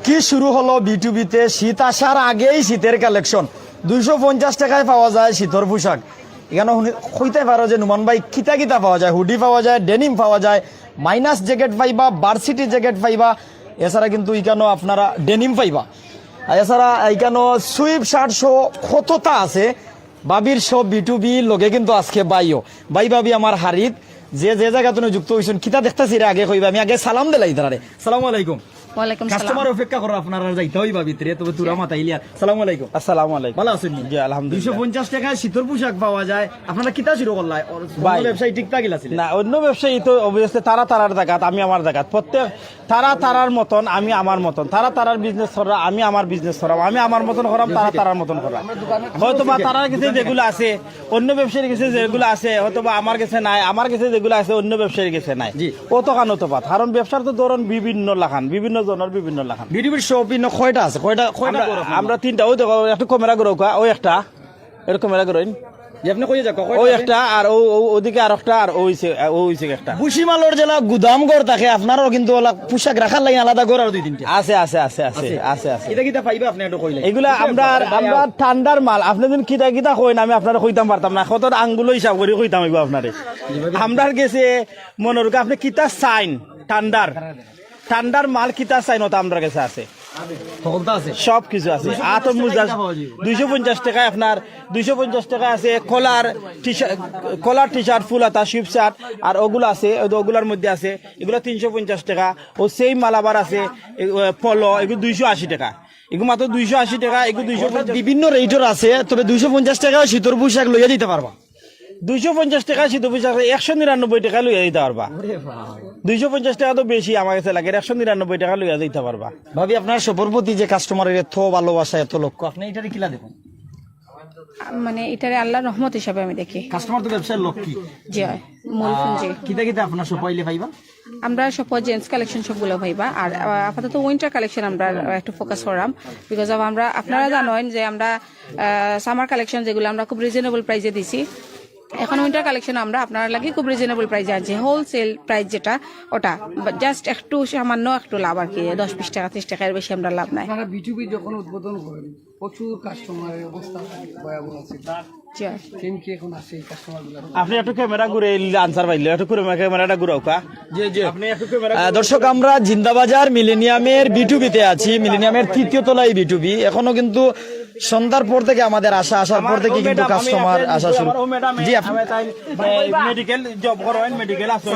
কি শুরু হলো বিটুবিতে শীত আসার আগেই শীতের কালেকশন 250 টাকায় পাওয়া যায় শীতর পোশাক। এখানে হইতে পারো যে নুমান ভাই কিতা কিতা পাওয়া যায়, হুডি পাওয়া যায়, ডেনিম পাওয়া যায়, মাইনাস জ্যাকেট পাইবা, ভার্সিটি জ্যাকেট পাইবা। এছাড়া কিন্তু এখানেও আপনারা ডেনিম পাইবা। আর এছাড়া এখানে সুইপ শার্ট শো কতটা আছে। বাবির সব বিটুবি লগে কিন্তু আজকে বাইও বাই বাবি আমার হারিত যে যে জায়গা তুমি যুক্ত হইছেন কিতা দেখতেছি রে আগে কইবা। আমি আগে সালাম দিলাই তারে। আসসালামু আলাইকুম। ওয়ালাইকুম সালাম। কাস্টমার অপেক্ষা করো, আপনারা যাইতে হইবা ভিতরে, তবে তুরা মাথা ইলিয়া। আসসালামু আলাইকুম। আসসালামু আলাইকুম। ভালো আছেন? জি আলহামদুলিল্লাহ। 250 টাকায় শীতর পোশাক পাওয়া যায়। আপনারা কিতা শুরু করলাই? ভাই, ব্যবসায়ী ঠিকঠাক আছে না অন্য ব্যবসায়ী তো অবভিয়াসলি তারা তারার জায়গা, আমি আমার জায়গা। প্রত্যেক তারা তারার মতন, আমি আমার মতন। তারা তারার বিজনেস করা, আমি আমার বিজনেস করাম। আমি আমার মতন করাম, তারা তারার মতন করাম। হয়তো বা তারার কাছে যেগুলো আছে, অন্য ব্যবসায়ীর কাছে যেগুলো আছে, হয়তো বা আমার কাছে নাই। আমার কাছে যেগুলো আছে, অন্য ব্যবসায়ীর কাছে নাই। কত কান হতো পাত, কারণ ব্যবসার তো ধরুন বিভিন্ন লাখান, বিভিন্ন জনের বিভিন্ন লাখান। বিডিবির শপ ইন কয়টা আছে? কয়টা আমরা তিনটা। ওই দেখো একটা ক্যামেরা করো, ওই একটা এর ক্যামেরা করেন, যে আপনি কই যাক ওই একটা, আর ওদিকে আর একটা, আর ওইছে একটা। বুশিমালর জেলা গুদামঘর থাকে, আপনারও কিন্তু পোশাক রাখার লাগে আলাদা ঘর আর দুই তিনটা আছে আছে আছে আছে আছে আছে। এটা কিতা পাইবা আপনি একটু কইলে? এগুলা আমরা ঠান্ডার মাল। আপনি যদি কিতা কিতা কইন, আমি আপনারা কইতাম পারতাম না। কত আঙ্গুলো হিসাব করে কইতাম হইব আপনারে। আমরার গেছে মনে রাখা, আপনি কিতা চাইন ঠান্ডার মাল কিতা চাইন, ওটা আমরার কাছে আছে, সব কিছু আছে। আতর মুজা 250 টাকায় আপনার 250 টাকা আছে। কলার টি শার্ট, ফুল হাতা, শিপ শার্ট, আর ওগুলো আছে, ওগুলার মধ্যে আছে এগুলো 350 টাকা। ও সেই মালাবার আছে পলো, এগুলো 280 টাকা। এগুলো মাত্র 280 টাকা। এগুলো 250 বিভিন্ন রেটের আছে, তবে 250 টাকা শীতর পোশাক লইয়া দিতে পারবা। 250 টাকা শীত পোশাক 199 টাকা লইয়া দিতে পারবা। 250 টাকা তো বেশি আমার কাছে লাগে, 199 টাকা লইয়া দিতে পারবা। ভাবি আপনার সবর প্রতি যে কাস্টমারের এত ভালোবাসা, এত লক্ষ্য, আপনি এটারে কিলা দেখুন? মানে এটারে আল্লাহর রহমত হিসাবে আমি দেখি। কাস্টমার তো ব্যবসার লক্ষ্মী। জি হয়, মূল পুঁজি। কিতা কিতা আপনার সব পাইলে পাইবা? আমরা সব জেন্টস কালেকশন সবগুলো পাইবা। আর আপাতত উইন্টার কালেকশন আমরা একটু ফোকাস করাম, বিকজ অফ আমরা, আপনারা জানেন যে আমরা সামার কালেকশন যেগুলো আমরা খুব রিজনেবল প্রাইসে দিছি। এখন উইন্টার কালেকশন আমরা আপনার লাগে খুব রিজনেবল প্রাইসে আনছি। হোলসেল প্রাইস যেটা, ওটা জাস্ট একটু সামান্য একটু লাভ আর কি, 10-20 টাকা 30 টাকার বেশি আমরা লাভ নাই। আপনারা বিটুবি যখন উদ্বোধন করেন, প্রচুর কাস্টমারের অবস্থা ভয়াবহ আছে। কি এখন আসে এই কাস্টমারগুলো? আপনি একটু ক্যামেরা ঘুরে আনসার পাইলে একটু ক্যামেরাটা ঘুরাও কা। আপনি একটু ক্যামেরা। দর্শক, আমরা জিন্দাবাজার মিলেনিয়ামের বিটুবিতে আছি। মিলেনিয়ামের 3য় তলায় বিটুবি। এখনো কিন্তু সন্ধ্যার পর থেকে আমাদের আসার পর থেকে কিন্তু কাস্টমার আসা শুরু। জি, আপনি মেডিকেল জব করেন, মেডিকেল আছে।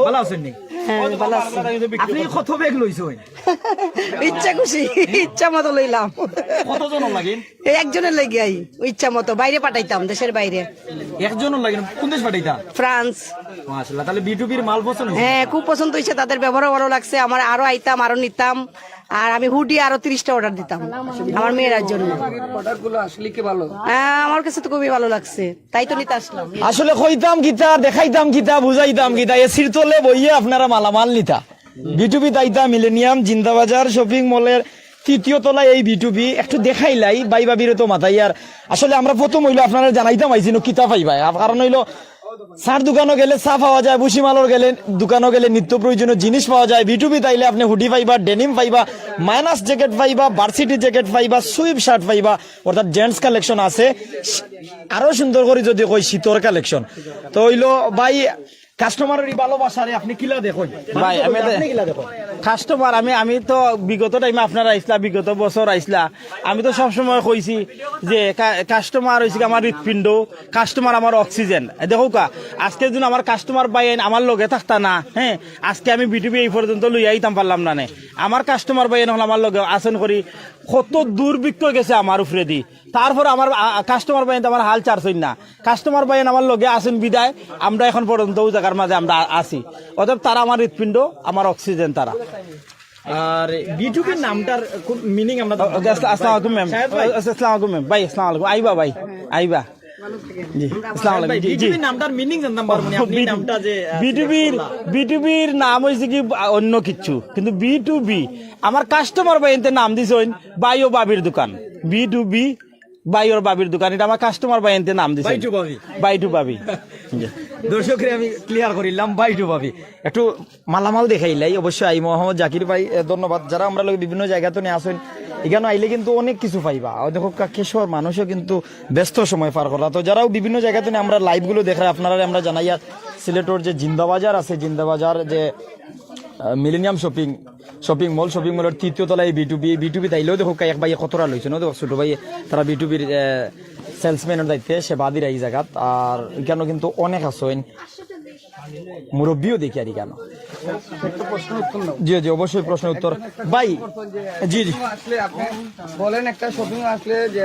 ভালো আছেন নি? আপনি কত ব্যাগ লইছেন? ইচ্ছা খুশি, ইচ্ছা মতো লইলাম। কতজন লাগেন? একজনের লাগে আই, ইচ্ছা মতো বাইরে পাঠাইতাম, দেশের বাইরে। একজন লাগেন? কোন দেশ পাঠাইতা? ফ্রান্স। মাশাআল্লাহ, তাহলে বিটুবির মাল পছন্দ হইছে? হ্যাঁ, খুব পছন্দ হয়েছে, তাদের ব্যবহারও ভালো লাগছে। আমার আরো আইতাম, আরো নিতাম। আর আমি হুডি আরো 30টা অর্ডার দিতাম আমার মেয়েরার জন্য। প্রোডাক্টগুলো আসলে কি ভালো? হ্যাঁ, আমার কাছে তো খুবই ভালো লাগছে, তাই তো নিতে আসলাম। আসলে কইতাম কিতা, দেখাইতাম কিতা, বুঝাইতাম কিতা, এসির তলে বইয়ে আপনারা মালামাল নিতা। বিটুবি তাইতা মিলেনিয়াম জিন্দাবাজার শপিং মলের 3য় তলায় এই বিটুবি। একটু দেখাইলাই বাই বাবিরে তো মাথায়। আর আসলে আমরা প্রথম হইলো আপনারা জানাইতাম আইছিনো কিতা পাইবা, কারণ হইলো সার দোকানও গেলে চা পাওয়া যায়, বুসিমালর গেলে দোকানও গেলে নিত্য প্রয়োজনীয় জিনিস পাওয়া যায়। বিটুবি তাইলে আপনি হুডি পাইবা, ডেনিম পাইবা, মাইনাস জ্যাকেট পাইবা, ভার্সিটি জ্যাকেট পাইবা, সুইপ শার্ট পাইবা। অর্থাৎ জেন্টস কালেকশন আছে। আরো সুন্দর করে যদি কই শীতর কালেকশন, তো হইলো ভাই কাস্টমারের ভালোবাসারে আপনি কিলা দেখুন ভাই। আমি কাস্টমার, আমি তো বিগত টাইমে আপনারা আইসলা, বিগত বছর আইসলা। আমি তো সবসময় কইছি যে কাস্টমার হয়েছে আমার হৃৎপিণ্ড, কাস্টমার আমার অক্সিজেন। দেখো কা, আজকে যদি আমার কাস্টমার বাইন আমার লগে থাকতা না, হ্যাঁ, আজকে আমি বিটুবি এই পর্যন্ত লই আইতাম পারলাম না। আমার কাস্টমার বাইন হল আমার লগে আসন করি, কত দুর্ভিক্ষ গেছে আমার উপরে দি। তারপর আমার কাস্টমার বাইন আমার হাল চারছই না। কাস্টমার বাইন আমার লগে আসেন বিদায় আমরা এখন পর্যন্ত ওই জায়গার মাঝে আমরা আছি। অতএব তারা আমার হৃৎপিণ্ড, আমার অক্সিজেন তারা। আর বিটুবির নামটার মিনিং আমরা আসসালামু আলাইকুম ম্যাম। আসসালামু আলাইকুম ম্যাম। ভাই আসসালামু আলাইকুম। আইবা ভাই, আইবা। জি, আসসালামু আলাইকুম। জি, বিটুবির নামটার মিনিং জানতাম পারবো না আপনি নামটা যে বিটুবির নাম হইছে কি অন্য কিছু, কিন্তু বিটুবি আমার কাস্টমার বাইনতে নাম দিছেন বাই ও বাবির দোকান। বিটুবি বাই ওর বাবির দোকান, এটা আমার কাস্টমার বাইনতে নাম দিছেন বাই টু বাবি। দর্শকরে আমি ক্লিয়ার করিলাম বাইটু ভাবি একটু মালামাল দেখাইলাই অবশ্যই আই মোহাম্মদ জাকির ভাই ধন্যবাদ যারা আমরা লোক বিভিন্ন জায়গাতে নিয়ে আসেন এখানে আইলে কিন্তু অনেক কিছু পাইবা দেখো কেশর মানুষও কিন্তু ব্যস্ত সময় পার করা তো যারাও বিভিন্ন জায়গাতে নিয়ে আমরা লাইভগুলো দেখাই আপনারা আমরা জানাইয়া সিলেটর যে জিন্দাবাজার আছে জিন্দাবাজার যে মিলেনিয়াম শপিং মলের তৃতীয় তলায় বিটুবি তাইলেও দেখো এক ভাই কতটা লইছে না দেখো ছোট ভাই তারা বিটুবির সেলসম্যানের দায়িত্বে সেবাদির এই জায়গাত আর এখানে কিন্তু অনেক আছে মুরব্বীও দেখি আর কেন জি জি অবশ্যই প্রশ্ন উত্তর ভাই জি জি আসলে আপনি বলেন একটা শপিং আসলে যে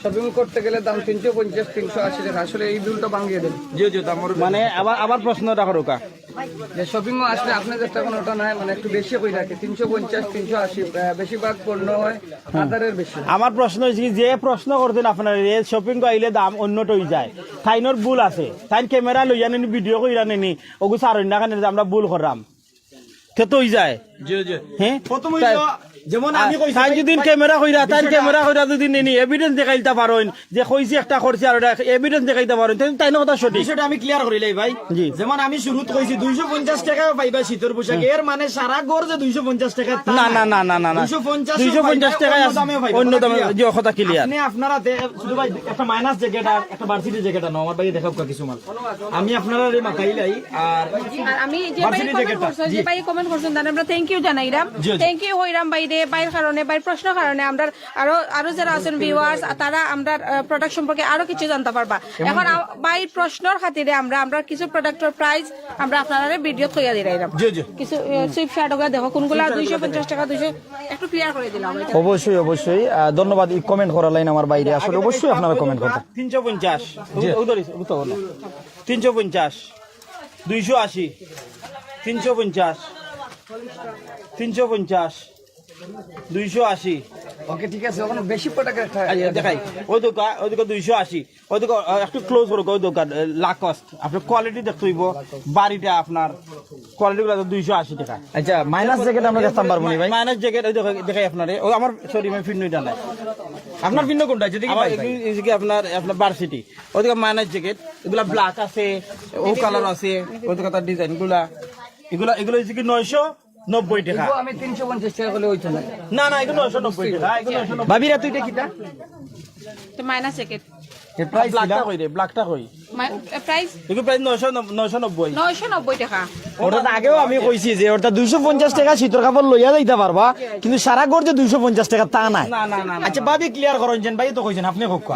শপিং করতে গেলে দাম 350 380 টাকা আসলে এই বিলটা ভাঙিয়ে দেন জি জি মানে আবার প্রশ্নটা করো কা যে শপিং আসলে আপনার যেটা কোনো ওটা নাই মানে একটু বেশি কই রাখে 350 380 বেশিরভাগ পণ্য হয় আদারের বেশি আমার প্রশ্ন হচ্ছে কি, যে প্রশ্ন করতেন আপনার শপিং আইলে দাম অন্যটা হয়ে যায় তাইনোর ভুল আছে তাই ক্যামেরা লইয়া নেনি ভিডিও কইরা নেনি ওগু সারণ না কারণে আমরা ভুল করলাম তো হয়ে যায় হ্যাঁ প্রথম যেমন আমি কইছি তাই যদি ক্যামেরা কইরা যদি নেনি এভিডেন্স দেখাইতে পারেন যে কইছি একটা করছি আর এভিডেন্স দেখাইতে পারেন তাই না কথা সঠিক বিষয়টা আমি ক্লিয়ার করিলাই ভাই জি। যেমন আমি শুরুত কইছি 250 টাকা পাইবা শীতের পোশাক এর মানে সারা গড় যে 250 টাকা তা না নাই। না না না না না 250 টাকা অন্য দামে যে কথা ক্লিয়ার আপনি আপনারা শুধু ভাই একটা মাইনাস জ্যাকেট আর একটা ভার্সিটি জ্যাকেট নাও আমার ভাই দেখাও কিছু মাল আমি আপনারা রে মাথাইলাই আর আর আমি যে ভাই ভার্সিটি কমেন্ট জ্যাকেটটা, করছেন জি। যে ভাই কমেন্ট করছেন তার আমরা থ্যাংক ইউ জানাইরাম জি, জি। থ্যাংক ইউ হইরাম ভাই রে ভাইয়ের কারণে ভাইয়ের প্রশ্ন কারণে আমরা আরো যারা আছেন ভিউয়ার্স তারা আমরা প্রোডাক্ট সম্পর্কে আরো কিছু জানতে পারবা এখন ভাইয়ের প্রশ্নের খাতিরে আমরা কিছু প্রোডাক্টের প্রাইস আমরা আপনারা ভিডিও কইয়া দিলাম জি জি কিছু সুইপ শার্ট ওগুলা দেখো কোনগুলা 250 টাকা 200 একটু ক্লিয়ার করে দিলাম অবশ্যই অবশ্যই ধন্যবাদ এই কমেন্ট করার লাইন আমার বাইরে আসলে অবশ্যই আপনারা কমেন্ট করবেন 350 উধর 350 280 350 350 280 ওকে ঠিক আছে ওখানে বেশি প্রোডাক্ট একটা দেখাই ওই দোকান 280 ওই দোকান একটু ক্লোজ করো ওই দোকান লা কস্ট আপনার কোয়ালিটি দেখতে হইব বাড়িটা আপনার কোয়ালিটি গুলো 280 টাকা আচ্ছা মাইনাস জ্যাকেট আমরা দেখতাম পারবো নি ভাই মাইনাস জ্যাকেট ওই দেখাই আপনার ও আমার সরি আমি ফিন্নইটা নাই আপনার ভিন্ন কোনটা আছে দেখি আমার ভাই ভাই। এদিকে আপনার ভার্সিটি ওদিকে মাইনাস জ্যাকেট এগুলা ব্ল্যাক আছে ও কালার আছে ওদিকে তার ডিজাইন গুলা এগুলো হচ্ছে 990 টাকা আমি 350 টাকা হলে হইতো না না না এগুলো 990 টাকা এগুলো 990 ভাবিরা তুই এটা কিটা তো মাইনাস জ্যাকেট এর প্রাইস ব্ল্যাকটা কই রে ব্ল্যাকটা কই প্রাইস এগুলো প্রাইস 990 990 টাকা ওটা আগেও আমি কইছি যে ওটা 250 টাকা শীতের কাপড় লইয়া যাইতে পারবা কিন্তু সারা গড় যে 250 টাকা তা নাই না না না আচ্ছা ভাবি ক্লিয়ার করেন ভাই তো কইছেন আপনি হোক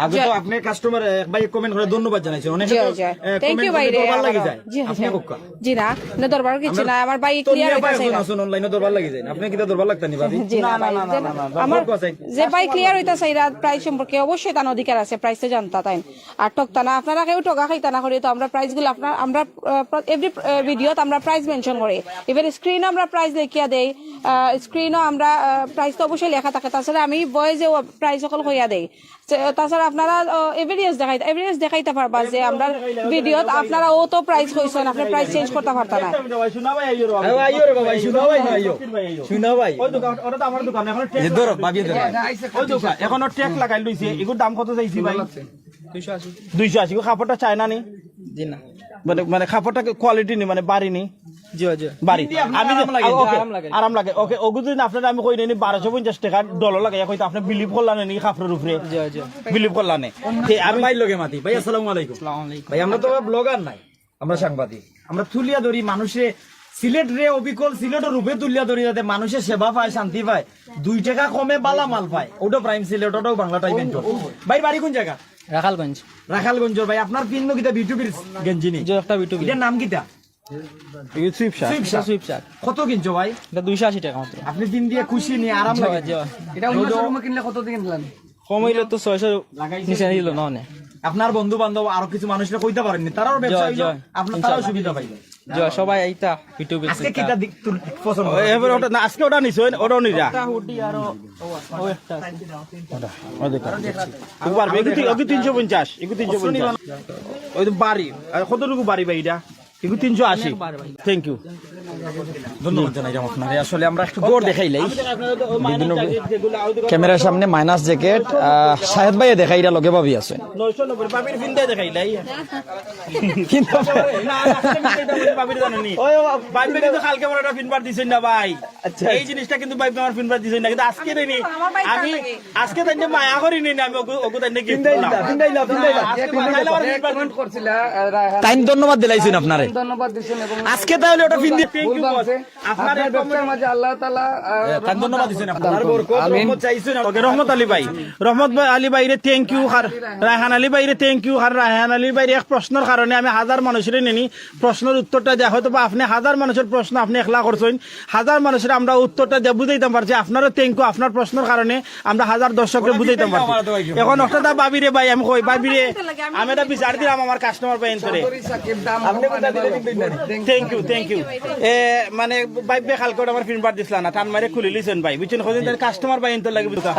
আগে তো আপনি কাস্টমার ভাই কমেন্ট করে ধন্যবাদ জানাইছেন অনেক জি জি থ্যাংক ইউ ভাই রে ভালো লাগি যায় জি আপনি হোক জি না দরবার কিছু না আমার ভাই তো ক্লিয়ার নিয়ে ভাই হইতাছে আসুন অনলাইনে দরবার লাগি যায় আপনি কি দরবার লাগতানি ভাবি জি না ভাই আমার কথাই। যে ভাই ক্লিয়ার হইতাছে এরা প্রাইস সম্পর্কে অবশ্যই তার অধিকার আছে প্রাইসে জানতা তাই আর টকতা না আপনারা কেউ টকা খাইতা না করি তো আমরা প্রাইসগুলো আমরা এভরি ভিডিওতে আমরা প্রাইস মেনশন করি ইভেন স্ক্রিনে আমরা প্রাইস দেখিয়া দেই স্ক্রিনও আমরা প্রাইস তো অবশ্যই লেখা থাকে তাছাড়া আমি ভয়েসে প্রাইস সকল কইয়া দেই তাছাড়া আপনারা এভিডেন্স দেখাইতে পারবা যে আমরা ভিডিওত আপনারা ও তো প্রাইস কইছেন আপনি প্রাইস চেঞ্জ করতে পারতা না শোনা ভাই আইও আরে আইও রে বাবা শুনো ভাই না আইও শুনো ভাই ওই দোকান ওটা তো আমার দোকান এখন এই ধরো ভাবি ধরো ওই দোকান এখন ট্যাগ লাগাই লইছে এগুলোর দাম কত চাইছি ভাই 280 কাপড়টা চায় না নি জি না মানে কাপড়টা কোয়ালিটি নি মানে বাড়ি নি জি জি বাড়ি আমি আরাম লাগে, okay, আরাম লাগে। আরাম লাগে ওকে ওগুলো যদি আপনার আমি কই নি 1250 টাকা ডলার লাগে কইতো আপনি বিলিভ করলেন নি কাপড়ের উপরে জি জি বিলিভ করলেন আমি ভাই লগে মাতি ভাই আসসালামু আলাইকুম ভাই আমরা তো ব্লগার নাই আমরা সাংবাদিক আমরা তুলিয়া ধরি মানুষে সিলেট রে অবিকল সিলেটের রূপে তুলিয়া ধরি যাতে মানুষের সেবা পায় শান্তি পায় 2 টাকা কমে বালা মাল পায় ওটা প্রাইম সিলেট ওটাও বাংলা টাইপ ভাই বাড়ি কোন জায়গা রাখালগঞ্জ রাখালগঞ্জ ভাই আপনার পিন্ন কিটা বিটুবির গেঞ্জি নি যে একটা বিটুবি এটার নাম কিটা সুইপ শার্ট সুইপ শার্ট কত কিনছো ভাই এটা 280 টাকা মাত্র আপনি দিন দিয়ে খুশি নিয়ে আরাম লাগে এটা অন্য শোরুমে কিনলে কত দিয়ে কিনলেন কমাইলে তো 600 নিচে নিল না অনেক আপনার বন্ধু বান্ধব আরো কিছু মানুষরা কইতে পারেননি তারাও ব্যবসা হইলো, জয়। আপনার তারাও সুবিধা পাইবে যে সবাই আইতা বিটুবি আজকে কিটা পছন্দ এবার ওটা না আজকে ওটা নিছো ওটাও নিরা হুডি আর ও একটা পারবে এগু 350 এগু 350 ওই তো বাড়ি আর কতটুকু বাড়ি ভাই এটা এগুলো 380। Thank you. ধন্যবাদ জানাইলাম আপনারে। আসলে আমরা একটু গড় দেখাইলাই বিভিন্ন ক্যামেরার সামনে মাইনাস জ্যাকেট শাহেদ ভাইয়ে দেখাইরা লগে ভাবি আছে 990 বাবির ফিন্দে দেখাইলাই। কিন্তু না বাবির জানেনি বাইবে কিন্তু কালকে বড় একটা ফিনবার দিছেন না ভাই। এই জিনিসটা কিন্তু বাইবে আমার ফিনবার দিছেন না, কিন্তু আজকে দেনি আমি আজকে তাইনে মায়া করিনি না, আমি ওগু তাইনে গিফট কমেন্ট করছিল তাই ধন্যবাদ দিলাইছেন আপনারে ধন্যবাদ দিছেন এবং আজকে তাহলে ওটা ফিন থ্যাংক ইউ বস। আপনার ব্যবসার মাঝে আল্লাহ তাআলা তাই ধন্যবাদ দিছেন আপনার বরকত রহমত চাইছেন। ওকে রহমত আলী ভাই, রহমত ভাই আলী ভাইরে থ্যাংক ইউ। আর রায়হান আলী ভাইরে থ্যাংক ইউ। আর রায়হান আলী ভাইরে এক প্রশ্নের কারণে আমি 1000 মানুষের নেনি প্রশ্নের উত্তরটা দেয়া, হয়তো বা আপনি 1000 মানুষের প্রশ্ন আপনি একলা করছেন, 1000 মানুষের আমরা উত্তরটা দিয়ে বুঝাইতাম পারছি। আপনারও থ্যাংক ইউ, আপনার প্রশ্নের কারণে আমরা 1000 দর্শককে বুঝাইতাম পারছি। এখন একটা বাবিরে ভাই আমি কই বাবিরে আমি এটা বিচার দিলাম আমার কাস্টমার পাই এনতরে। সাকিব দাম থ্যাংক ইউ থ্যাংক ইউ। মানে বাইবে কালকে আমার ফিনবার দিছিল না, টান মারে খুলে লিছেন ভাই বুঝছেন, কদিন তার কাস্টমার পাই এনতর লাগে বুঝতা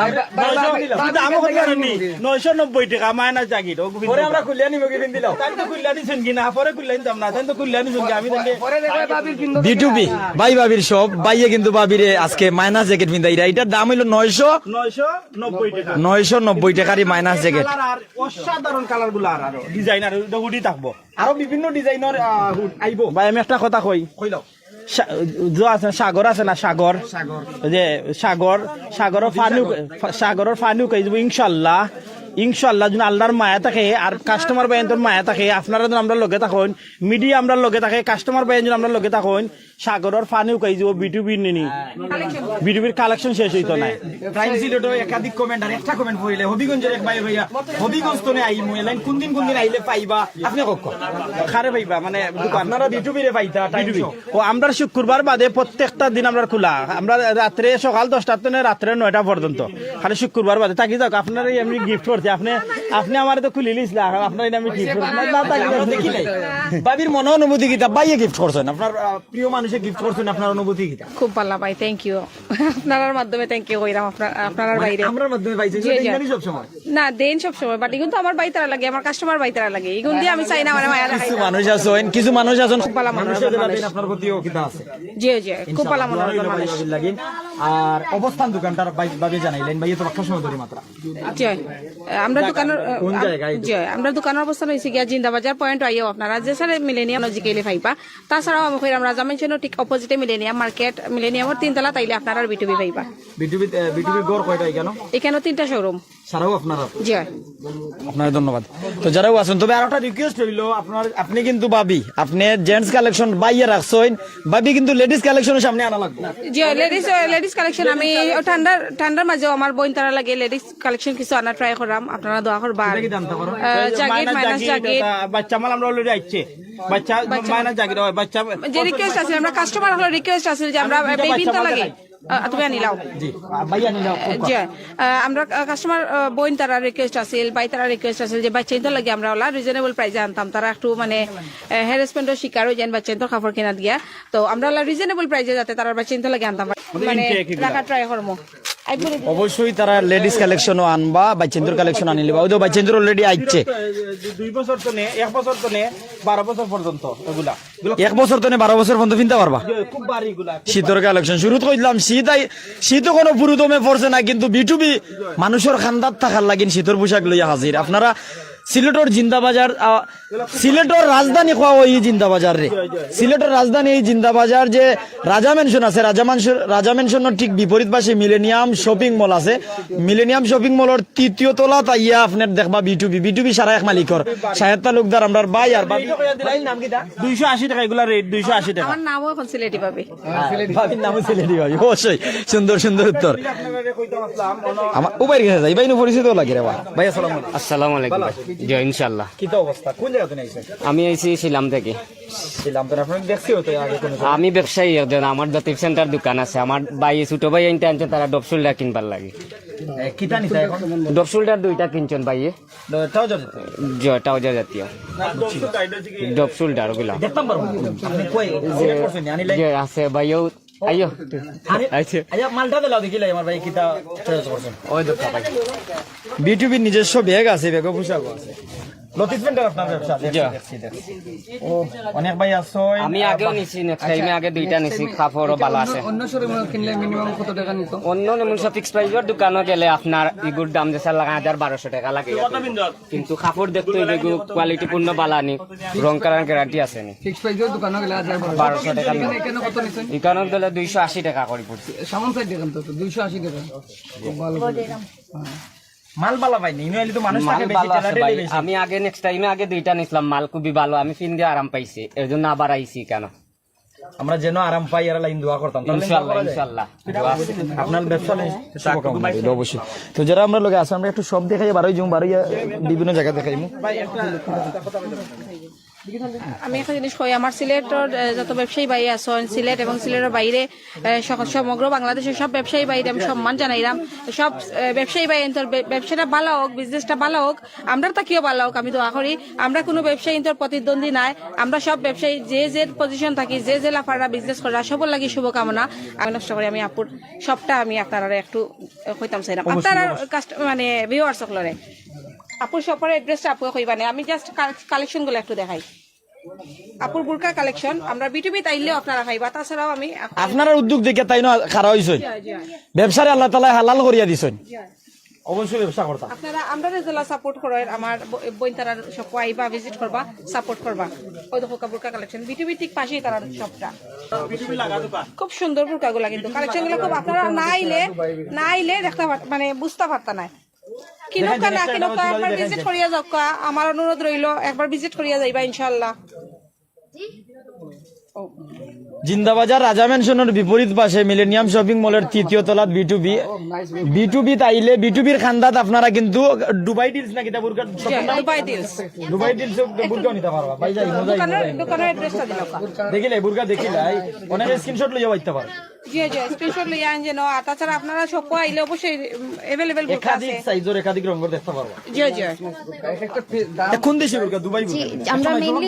আমি কত জানি 990 টাকা মাইনাস জাগির পরে আমরা খুলিয়া নিব কি ফিন দিলাম তাই তো খুললা দিছেন কিনা, পরে খুললা দিতাম না, তাই তো খুললা দিছেন কি আমি তাইলে পরে দেখবে বাবির কিন্তু বিটুবি ভাই ভাবির সব ভাইয়ে কিন্তু ভাবিরে আজকে মাইনাস জ্যাকেট পিন্দাইরা, এটার দাম হইলো 990 টাকা। 990 টাকারই মাইনাস জ্যাকেট। কালার আর অসাধারণ কালার গুলো আর ডিজাইনার হুডি থাকবো আরো বিভিন্ন ডিজাইনের আইবো ভাই। আমি একটা কথা কই, কইলাও সাগর আছে না, সাগর যে সাগরের ফানিও কই যাব ইনশাআল্লাহ। ইনশাআল্লাহ যদি আল্লাহর মায়া থাকে আর কাস্টমার বাইন্তর মায়া থাকে, আপনারা যদি আমরা লগে থাকুন, মিডিয়া আমরা লগে থাকে, কাস্টমার বাইন যদি আমরা লগে থাকুন, সাগরের ফানিও কই যাব বিটুবির নিনি বিটুবির কালেকশন শেষ হইতো না। প্রাইম সিলেটো একাধিক কমেন্ট আর একটা কমেন্ট পড়িলে হবিগঞ্জের এক ভাই ভাইয়া হবিগঞ্জ তো আই মুইলাইন কোন দিন আইলে পাইবা আপনি কক্ষ খারে পাইবা মানে আপনারা বিটুবিরে পাইতা বিটুবি ও আমরা শুক্রবার বাদে প্রত্যেকটা দিন আমরা খোলা, আমরা রাত্রে সকাল 10টা থেকে রাত্রে 9টা পর্যন্ত, খালি শুক্রবার বাদে থাকি যাক। আপনারা আমি গিফট করছি, আপনি আমার তো খুলে লিছিল, আপনার আমি গিফট দেখি নাই বাবির মনে অনুভূতি কিতা বাইয়ে গিফট করছেন, আপনার প্রিয় মানুষে গিফট করছেন, আপনার অনুভূতি কিতা? খুব ভালো ভাই, থ্যাংক ইউ। আপনার মাধ্যমে থ্যাংক ইউ কইরাম আপনার বাইরে আমরার মাধ্যমে পাইছেন জি, জি। সব সময় না দেন সব সময়, বাট এখন তো আমার বাইতারা লাগে, আমার কাস্টমার বাইতারা লাগে, এখন দিয়ে আমি চাই না মানে মায়া কিছু লাগাই। মানুষ আছেন খুব ভালো মানুষ আপনার প্রতিও কিতা আছে জি জি, খুব ভালো মানুষ মানুষ। লাগিন আর অবস্থান দোকানটার ভাবে জানাইলেন ভাই তো একটা সময় ধরে মাত্রা জি, আমরা দোকানের কোন জায়গায়? জি, আমরা দোকানের অবস্থান হয়েছে গিয়া জিন্দাবাজার পয়েন্ট আইও আপনারা যে স্যার মিলেনিয়াম লজিক্যালি পাইবা। তাছাড়াও আমি কইরাম রাজা মেনশনের ঠিক অপোজিটে মিলেনিয়াম মার্কেট, মিলেনিয়ামের 3 তলা তাইলে আপনারা বিটুবি পাইবা। বিটুবির গড় কয়টা কেন? এখানেও 3টা শোরুম। সারাও আপনারা? জি, আপনার ধন্যবাদ। তো যারাও আছেন, তবে আর একটা রিকোয়েস্ট হইলো আপনি কিন্তু ভাবি আপনি জেন্টস কালেকশন বাইয়ে রাখছেন, ভাবি কিন্তু লেডিস কালেকশনের সামনে আনা লাগবে। জি, লেডিস কালেকশন আমি ঠান্ডার মাঝেও আমার বোন তারা লাগে লেডিস কালেকশন কিছু আনা ট্রাই করাম, আপনারা দোয়া করবা। জাগির মাইনাস জাগির বাচ্চা মাল আমরা অলরেডি আইছে, বাচ্চা মাইনাস জাগির হয় বাচ্চা যে রিকোয়েস্ট আছে, আমরা কাস্টমার হলো রিকোয়েস্ট আছে যে আমরা বেবিনটা লাগে তুমি আনিলাও। জি ভাই আনিলাও। জি, আমরা কাস্টমার বোন তারা রিকোয়েস্ট আছে, ভাই তারা রিকোয়েস্ট আছে যে বাচ্চা ইনতে লাগে আমরা ওলা রিজনেবল প্রাইসে আনতাম, তারা একটু মানে হ্যারাসমেন্টের শিকার হয়ে যান বাচ্চা ইনতে কাপড় কেনা দিয়া, তো আমরা ওলা রিজনেবল প্রাইসে যাতে তারা বাচ্চা ইনতে লাগে আনতাম মানে রাখা ট্রাই করবো। অবশ্যই তারা লেডিস কালেকশনও আনবা, বাচ্চেন্দ্র কালেকশন আনিলে ওই তো বাচ্চেন্দ্র অলরেডি আইছে 2 বছর তো নে 1 বছর তো নে 12 বছর পর্যন্ত এগুলা 1 বছর তো 12 বছর পর্যন্ত কিনতে পারবা। খুব বাড়ি এগুলা শীতের কালেকশন শুরু কইলাম, শীত কোনো পুরুদমে পড়ছে না, কিন্তু বিটুবি মানুষের খান্দাত থাকার লাগিন শীতের পোশাক লইয়া হাজির। আপনারা সিলেটর জিন্দাবাজার, সিলেটর রাজধানী কোয়া ওই জিন্দাবাজার রে, সিলেটর রাজধানী এই জিন্দাবাজার যে রাজা মেনশন আছে, রাজা মেনশনের ঠিক বিপরীত পাশে মিলেনিয়াম শপিং মল আছে। মিলেনিয়াম শপিং মলের 3য় তলা তাইয়া আপনার দেখবা বিটুবি সারা এক মালিকর শাহেদ তালুকদার আমরার ভাই আর নাম কি 280 টাকা এগুলা রেট 280 টাকা। আমার নামও এখন সিলেটি পাবে, ভাবির নামও সিলেটি ভাবি। অবশ্যই সুন্দর উত্তর। আমার উপায় গেছে যাই ভাই পরিচিত লাগে রে ভাই। আসসালামু আলাইকুম। জি ইনশাআল্লাহ। কি তো অবস্থা, কোন জায়গা থেকে আইছেন? আমি আইছি শিলাম থেকে। ছিলাম তো আপনার দেখছি হতো আগে কোনো আমি ব্যবসায়ী একজন, আমার দতিব সেন্টার দোকান আছে। আমার ভাই ছোট ভাই আনতে আনছে, তারা ডপসুলটা কিনবার লাগে। কিতা নিতা এখন ডপসুলটার 2টা কিনছেন ভাইয়ে, তাও জানেন টাউজার জাতীয় ডপসুলটার ওগুলা দেখতাম পারবো আপনি কই সিলেক্ট করছেন আনিলে যে আছে ভাইও। আইও আচ্ছা আচ্ছা মালটা দিলাও দেখিলাই আমার ভাই কিতা চয়েস করছেন। ওই দোকা ভাই বিটুবির নিজস্ব ব্যাগ আছে, ব্যাগও পোশাকও আছে। লতিফ সেন্টার আপনার ব্যবসা দেখছি। ও অনেক ভাই আছো। আমি আগেও নিছি, নেক্সট টাইমে আগে দুইটা নিছি, কাপড়ও ভালো আছে। অন্য শোরুমে কিনলে মিনিমাম কত টাকা নিত? অন্য নিমুন ফিক্স প্রাইসের দোকানে গেলে আপনার এগুর দাম যেসা লাগা 1200 টাকা লাগে, কিন্তু কাপড় দেখতে হইলে কোয়ালিটি পূর্ণ বালানি, রং কালার গ্যারান্টি আছে নি। ফিক্স প্রাইসের দোকানে গেলে 1200 টাকা নিব। এখানে কত নিছেন? এখানে গেলে 280 টাকা করে পড়ছে। সামান সাইড দেখেন তো 280 টাকা। খুব ভালো। মাল বালা ভাই নি নইলে তো মানুষ মাল থাকে বেশি, ভালো আছে টেলারে ভাই। বেশি। আমি আগে নেক্সট টাইমে আগে দুইটা নিছিলাম, মাল খুবই ভালো, আমি ফিন দিয়ে আরাম পাইছি, এর জন্য আবার আইছি কেন। আমরা যেন আরাম পাই এর লাইন দোয়া করতাম। ইনশাআল্লাহ ইনশাআল্লাহ। আপনার ব্যবসা নেই শুভকামনা রইল অবশ্যই। তো যারা আমরা লগে আছে আমরা একটু সব দেখাই, বারোই জুম বারোই বিভিন্ন জায়গা দেখাইমু। আমি একটা জিনিস কই, আমার সিলেটের যত ব্যবসায়ী ভাই আছেন, সিলেট এবং সিলেটের বাইরে সমগ্র বাংলাদেশের সব ব্যবসায়ী বাইরে আমি সম্মান জানাইলাম। সব ব্যবসায়ী ভাই ব্যবসাটা ভালো হোক, বিজনেসটা ভালো হোক, আমরা তাকেও ভালো হোক আমি দোয়া করি। আমরা কোনো ব্যবসায়ী প্রতিদ্বন্দ্বী নাই, আমরা সব ব্যবসায়ী যে যে পজিশন থাকি, যে যে লাফাররা বিজনেস করা, সবার লাগি শুভকামনা। আমি নষ্ট করি আমি আপুর সবটা আমি আপনারা একটু কইতাম চাইলাম, আপনারা মানে ভিউয়ার্স সকলরে আপুর সবার এড্রেসটা আপু কইবা না, আমি জাস্ট কালেকশন গুলো একটু দেখাই। আপুর বুরকা কালেকশন আমরা বিটুবি তাইলেও আপনারা খাইবা, তাছাড়াও আমি আপনারা উদ্যোগ দেখে তাই না খারা হইছেন, ব্যবসারে আল্লাহ তাআলা হালাল করিয়া দিছেন, অবশ্যই ব্যবসা করতাম। আপনারা আমরা জেলা সাপোর্ট করেন, আমার বইন তারা সব আইবা ভিজিট করবা, সাপোর্ট করবা। ওই দেখো বুরকা কালেকশন বিটুবি ঠিক পাশেই তারা সবটা খুব সুন্দর বুরকা গুলা, কিন্তু কালেকশন গুলো খুব আপনারা না আইলে দেখতে মানে বুঝতে পারতা না। কিনুকা না কিনুকা একবার ভিজিট করিয়া যাও, আমার অনুরোধ রইল একবার ভিজিট করিয়া যাইবা ইনশাআল্লাহ। জিন্দাবাজার রাজা মেনশনের বিপরীত পাশে মিলেনিয়াম শপিং মলের তৃতীয় তলাত বিটুবি তাইলে বিটুবির খান্দাত আপনারা কিন্তু দুবাই ডিলস না কিতা বুরকা দুবাই ডিলস বুরকা নিতে পারবা ভাই। যাই দোকানের অ্যাড্রেসটা দিলাম দেখিলে বুরকা দেখিলাই অনেক স্ক্রিনশট লইয়া পাইতে পার। জি জি স্ক্রিনশট লইয়া আন যেন, আর তাছাড়া আপনারা সব আইলে অবশ্যই अवेलेबल বুরকা আছে, একাধিক সাইজের একাধিক রঙের দেখতে পারবা। জি জি কোন দেশে বুরকা? দুবাই বুরকা। আমরা মেইনলি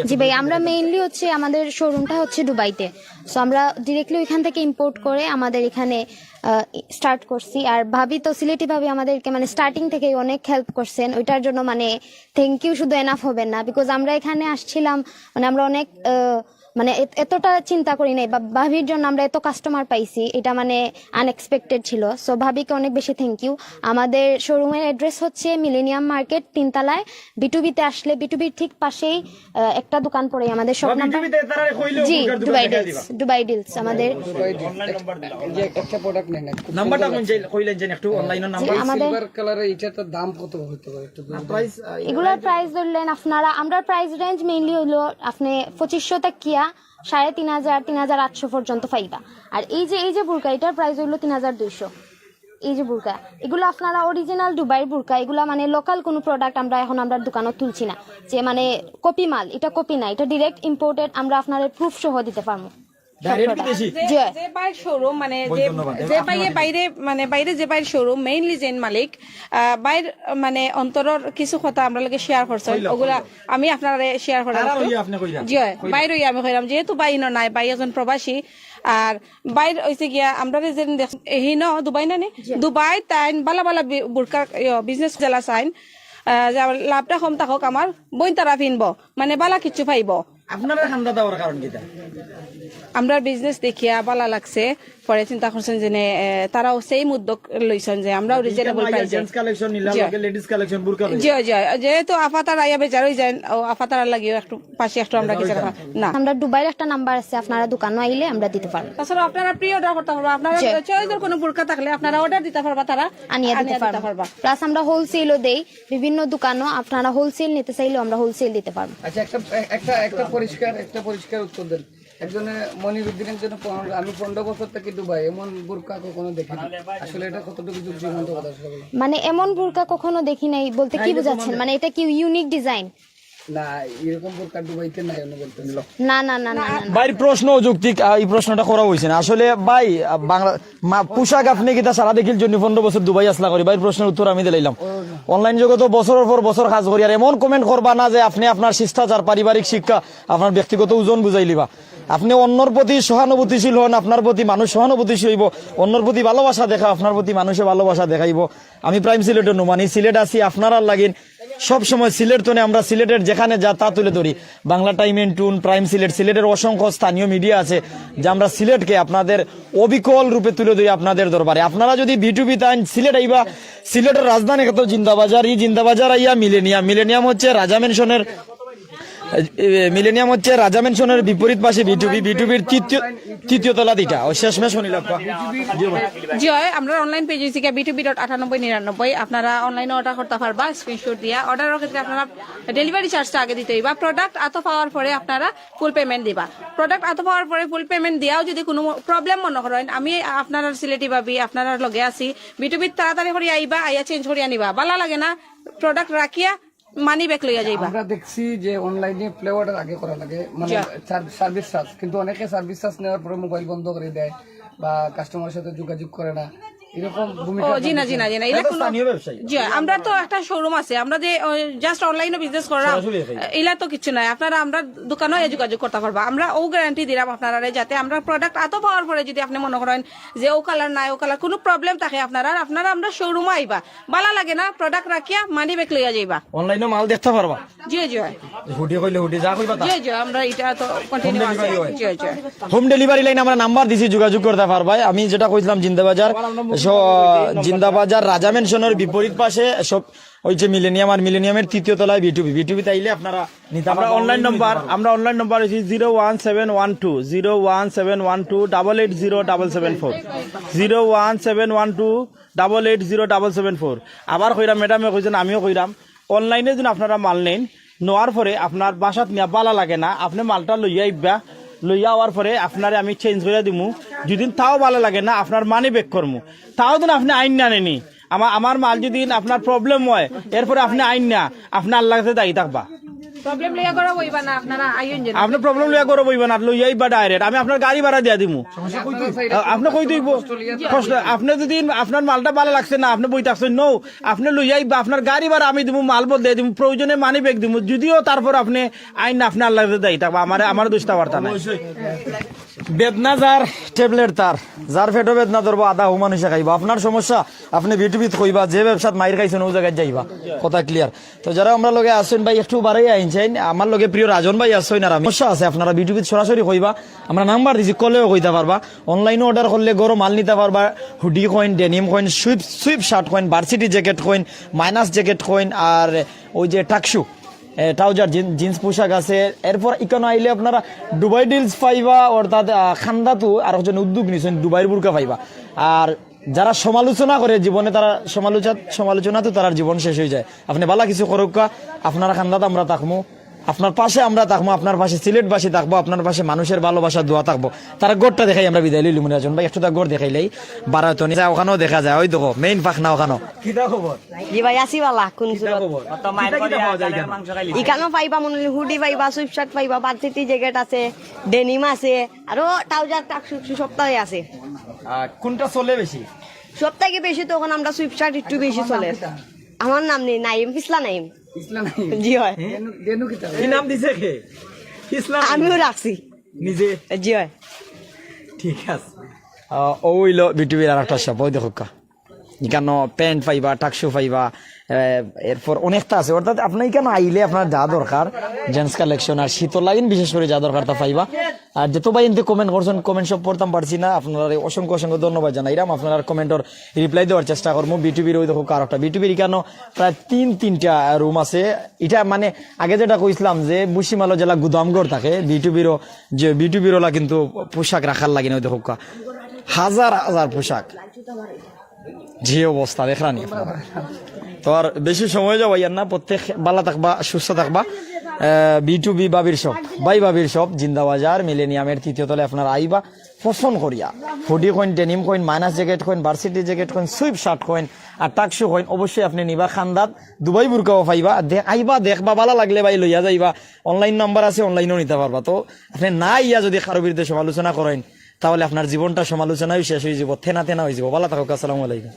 জি ভাই, আমরা মেইনলি হচ্ছে আমাদের শোরুমটা হচ্ছে দুবাইতে, সো আমরা ডিরেক্টলি ওইখান থেকে ইম্পোর্ট করে আমাদের এখানে স্টার্ট করছি। আর ভাবি তো সিলেটি ভাবি আমাদেরকে মানে স্টার্টিং থেকে অনেক হেল্প করছেন, ওইটার জন্য মানে থ্যাংক ইউ শুধু এনাফ হবে না, বিকজ আমরা এখানে আসছিলাম মানে আমরা অনেক মানে এতটা চিন্তা করি নাই, বা ভাবির জন্য আমরা এত কাস্টমার পাইছি, এটা মানে আনএক্সপেক্টেড ছিল। সো ভাবিকে অনেক বেশি থ্যাংক ইউ। আমাদের শোরুমের অ্যাড্রেস হচ্ছে মিলেনিয়াম মার্কেট 3 তলায়। বিটুবিতে আসলে বিটুবির ঠিক পাশেই একটা দোকান পড়ে আমাদের শপ নাম্বার, জি দুবাই ডিলস আমাদের একটা প্রোডাক্ট নেন নাম্বারটা কোন কইলেন যেন একটু অনলাইনের নাম্বার। আমাদের সিলভার কালারের এটার দাম কত হতে পারে একটু প্রাইস এগুলোর প্রাইস ধরলেন আপনারা, আমরা প্রাইস রেঞ্জ মেইনলি হলো আপনি 2500 টাকা 3500 3800 পর্যন্ত পাইবা। আর এই যে বুরকা এটার প্রাইস হলো 3200। এই যে বুরকা এগুলো আপনারা অরিজিনাল দুবাইয়ের বুরকা, এগুলা মানে লোকাল কোনো প্রোডাক্ট আমরা এখন আমরা দোকানে তুলছি না যে মানে কপি মাল, এটা কপি না, এটা ডিরেক্ট ইম্পোর্টেড, আমরা আপনাদের প্রুফ সহ দিতে পারবো। যে বাইরের শোরুম মানে যে বাইরে মানে বাইরে যে বাইরের শোরুম মেইনলি জেন মালিক বাইর মানে অন্তরের কিছু কথা আমরা লগে শেয়ার করছেন, ওগুলা আমি আপনারা শেয়ার করাম। জি বাইরে আমি কইলাম যেহেতু বাইন নাই, বাই একজন প্রবাসী, আর বাইর হইছে গিয়া আমরা যে হিন দুবাই না দুবাই তাইন বালা বালা বুরকা বিজনেস জেলা চাইন, লাভটা কম থাকক আমার বইন তারা ফিনব মানে বালা কিছু পাইব। আপনারা ঠান্ডা দেওয়ার কারণ কি? আমরা বিজনেস দেখিয়া ভালো লাগছে, পরে চিন্তা করছেন যে তারাও সেম উদ্যোগ লইছেন যে আমরাও রিজনেবল প্রাইসে কালেকশন নিলাম, লেডিস কালেকশন বুরকা জি জি, যেহেতু আফাতার আইয়া বেচার হই যায়, আফাতার লাগিও একটু পাশে একটু আমরা কিছু না, আমরা দুবাইয়ের একটা নাম্বার আছে, আপনারা দোকানে আইলে আমরা দিতে পারবো। তাছাড়া আপনারা প্রি অর্ডার করতে পারবা, আপনারা চয়েসের কোনো বুরকা থাকলে আপনারা অর্ডার দিতে পারবা, তারা আনিয়ে দিতে পারবা। প্লাস আমরা হোলসেলও দেই, বিভিন্ন দোকানও আপনারা হোলসেল নিতে চাইলেও আমরা হোলসেল দিতে পারবো। আচ্ছা একটা পরিষ্কার উত্তর দেন। একজনে মনিরুদ্দিনের জন্য আমি 15 বছর থেকে দুবাই, এমন বুরকা কখনো দেখিনি, আসলে এটা কতটুকু যুক্তিসঙ্গত কথা? মানে এমন বুরকা কখনো দেখি নাই বলতে কি বুঝাচ্ছেন? মানে এটা কি ইউনিক ডিজাইন? না এরকম বুরকা দুবাইতে নাই অন্য বলতে না না না না ভাইয়ের প্রশ্ন যৌক্তিক, এই প্রশ্নটা করা হয়েছে না আসলে ভাই। বাংলা পোশাক আপনি কিতা সারা দেখিল জন্য 15 বছর দুবাই আসলা করি, ভাইয়ের প্রশ্নের উত্তর আমি দিলাম। অনলাইন জগত বছরের পর বছর কাজ করি, আর এমন কমেন্ট করবা না যে আপনি আপনার শিষ্টাচার, পারিবারিক শিক্ষা, আপনার ব্যক্তিগত ওজন বুঝাই লিবা। আপনি অন্যর প্রতি সহানুভূতিশীল হন, আপনার প্রতি মানুষ সহানুভূতিশীল হইব, অন্যর প্রতি ভালোবাসা দেখা, আপনার প্রতি মানুষে ভালোবাসা দেখাইব। আমি প্রাইম সিলেটের নুমানি, সিলেট আছি আপনারা লাগিন সব সময় সিলেট তো আমরা সিলেটের যেখানে যা তা তুলে ধরি। Bangla time and toon, prime Sylhet, সিলেটের অসংখ্য স্থানীয় মিডিয়া আছে যে আমরা সিলেটকে আপনাদের অবিকল রূপে তুলে ধরি আপনাদের দরবারে। আপনারা যদি বিটুবি তাই সিলেট আইবা, সিলেটের রাজধানী কত জিন্দাবাজার, এই জিন্দাবাজার আইয়া মিলেনিয়াম হচ্ছে রাজা মেনশনের বিপরীত পাশে বিটুবির তৃতীয় তলা দিটা ও শেষমেশ শনিলাম। জি হয়, আমরা অনলাইন পেজ হয়েছে B2B.9899। আপনারা অনলাইনে অর্ডার করতে পারবা স্ক্রিনশট দিয়া। অর্ডারের ক্ষেত্রে আপনারা ডেলিভারি চার্জটা আগে দিতে হইবা। প্রোডাক্ট আতো পাওয়ার পরে আপনারা ফুল পেমেন্ট দিবা। প্রোডাক্ট আতো পাওয়ার পরে ফুল পেমেন্ট দিয়াও যদি কোনো প্রবলেম মনে করেন, আমি আপনারা সিলেটি ভাবি আপনারা লগে আছি, B2B তাড়াতাড়ি করে আইবা, আইয়া চেঞ্জ করে আনিবা। ভালো লাগে না প্রোডাক্ট রাখিয়া মানি ব্যাক লইয়া যাইবা। আমরা দেখছি যে অনলাইনে প্লে অর্ডার আগে করা লাগে, মানে সার্ভিস চার্জ, কিন্তু অনেকে সার্ভিস চার্জ নেওয়ার পরে মোবাইল বন্ধ করে দেয় বা কাস্টমারের সাথে যোগাযোগ করে না, এরকম ভূমিকা। জি না এটা কোনো জি আমরা তো একটা শোরুম আছে, আমরা যে জাস্ট অনলাইনে বিজনেস করাম এলা তো কিছু নাই। আপনারা আমরা দোকানে যোগাযোগ করতে পারবা। আমরা ও গ্যারান্টি দিলাম আপনারা যাতে আমরা প্রোডাক্ট এত পাওয়ার পরে যদি আপনি মনে করেন যে ও কালার নাই, ও কালার কোনো প্রবলেম থাকে আপনারা আমরা শোরুমে আইবা। ভালো লাগে না প্রোডাক্ট রাখিয়া মানি ব্যাক লইয়া যাইবা। অনলাইনে মাল দেখতে পারবা। জি হুডি কইলে হুডি যা কইবা তা। জি আমরা এটা তো কন্টিনিউ আছে। জি হোম ডেলিভারি লাইন আমরা নাম্বার দিছি, যোগাযোগ করতে পারবা। আমি যেটা কইছিলাম জিন্দাবাজার রাজা মেনশনের বিপরীত পাশে সব ওই যে মিলেনিয়ামের তৃতীয় তলায় বিটুবি তাইলে আপনারা নিতে। আমরা অনলাইন নম্বর হচ্ছে 01712 01712 আবার কইরাম, ম্যাডামে কইছেন, আমিও কইরাম, অনলাইনে যদি আপনারা মাল নেন, নেওয়ার পরে আপনার বাসাত নিয়ে বালা লাগে না, আপনি মালটা লইয়া আইবা, লইয়া আওয়ার পরে আপনারে আমি চেঞ্জ করে দিমু। যদি তাও ভালো লাগে না, আপনার মানি ব্যাক করমু। তাও দিন আপনি আইন না নেনি, আমার মাল যদি আপনার প্রবলেম হয়, এরপরে আপনি আইন না, আপনি আল্লাহ কাছে দায়ী থাকবা। প্রবলেম লইয়া করা হইবা না, আপনারা আইন যেন আপনি প্রবলেম লইয়া করব হইবা না, লইয়া আইবা ডাইরেক্ট, আমি আপনার গাড়ি ভাড়া দিয়া দিমু। আপনি কই দিব কষ্ট, আপনি যদি আপনার মালটা ভালো লাগছে না, আপনি বই থাকছেন নো, আপনি লইয়া আইবা, আপনার গাড়ি ভাড়া আমি দিমু, মাল বদলে দিমু, প্রয়োজনে মানি ব্যাগ দিমু। যদিও তারপর আপনি আইন না, আপনি আল্লাহ কাছে দায়ী থাকবা। আমার দোষটা বার্তা নাই। বেদনা যার ট্যাবলেট তার, যার পেটও বেদনা ধরবো আধা মানুষে খাইবা। আপনার সমস্যা আপনি বিটুবিত কইবা, যে ব্যবসাত মাইর খাইছেন ও জায়গায় যাইবা। কথা ক্লিয়ার। তো যারা আমরা লগে আসছেন ভাই একটু বাড়াই আইনছেন, আমার লগে প্রিয় রাজন ভাই আসছেন আর সমস্যা আছে, আপনারা বিটুবিত সরাসরি কইবা। আমরা নাম্বার দিছি, কলেও কইতে পারবা। অনলাইনে অর্ডার করলে গরম মাল নিতে পারবা। হুডি কইন, ডেনিম কইন, সুইপ শার্ট কইন, ভার্সিটি জ্যাকেট কইন, মাইনাস জ্যাকেট কইন, আর ওই যে টাকশু ট্রাউজার জিন্স পোশাক আছে। এরপর ইকনো আইলে আপনারা দুবাই ডিলস পাইবা, অর্থাৎ খান্দাতু আর হচ্ছে উদ্যোগ নিছেন দুবাইয়ের বুরকা পাইবা। আর যারা সমালোচনা করে জীবনে, তারা সমালোচনা তো তার জীবন শেষ হয়ে যায়। আপনি ভালো কিছু করুকা, আপনারা খান্দাত আমরা থাকবো, আপনার পাশে আমরা থাকবো, আপনার পাশে সিলেটবাসী থাকবো, আপনার পাশে মানুষের ভালোবাসা দোয়া থাকবো। তারা গোড়টা দেখাই আমরা বিদায় লইলি মনে আছেন ভাই, একটু তার গোড় দেখাইলেই বারাতনি যায়, ওখানেও দেখা যায়। ওই দেখো মেইন পাখনা ওখানেও। কিটা খবর? জি ভাই আসি বালা কোন সুরত ইকানো পাইবা, মনে হুডি পাইবা, সুইপ শার্ট পাইবা, ভার্সিটি জ্যাকেট আছে, ডেনিম আছে, আরো ট্রাউজার টাকশু সপ্তাহে আছে। কোনটা চলে বেশি? সপ্তাহে বেশি তখন আমরা সুইপ শার্ট একটু বেশি চলে। আমার নাম নেই নাইম, পিছলা নাইম। ইসলাম জি হয়। দেনু কি কি নাম দিছে কে? ইসলাম আমিও রাখছি নিজে। জি হয়। ঠিক আছে। ওইল বিটুবির আর একটা শপ, ওই দেখো এখানে প্যান্ট পাইবা, টাকশু পাইবা, এরপর অনেকটা আছে। অর্থাৎ আপনার এখানে আইলে আপনার যা দরকার জেন্টস কালেকশন আর শীতল লাইন বিশেষ করে যা দরকার তা পাইবা। আর যত ভাই এনতে কমেন্ট করছেন, কমেন্ট সব পড়তাম পারছি না, আপনারা অসংখ্য ধন্যবাদ জানাইলাম। আপনার কমেন্টর রিপ্লাই দেওয়ার চেষ্টা করবো। বিটুবির ওই দেখো কারোটা, বিটুবির এখানে প্রায় তিনটা রুম আছে। এটা মানে আগে যেটা কইছিলাম যে বুসিমালো জেলা গুদামগড় থাকে, বিটুবিরওয়ালা কিন্তু পোশাক রাখার লাগে না। ওই দেখো হাজার পোশাক, যে অবস্থা দেখলানি। তো আর বেশি সময় যাবো ইয়ার না, প্রত্যেক ভালো থাকবা, সুস্থ থাকবা। B2B বাবির শপ জিন্দাবাজার মিলেনিয়ামের তৃতীয় তলে আপনারা আইবা পছন্দ করিয়া। হুডি কইন, ডেনিম কইন, মাইনাস জ্যাকেট কইন, ভার্সিটি জ্যাকেট কইন, সুইপ শার্ট কইন আর টাকশু কইন অবশ্যই আপনি নিবা। খান্দাত দুবাই বুরকাও পাইবা, আইবা দেখবা, ভালো লাগলে ভাই লইয়া যাইবা। অনলাইন নাম্বার আছে, অনলাইনেও নিতে পারবা। তো আপনি না ইয়া যদি কারো বিরুদ্ধে সমালোচনা করেন, তাহলে আপনার জীবনটা সমালোচনায় শেষ হয়ে যাব, থেনা হয়ে যাব। ভালো থাকুক, আসসালামু আলাইকুম।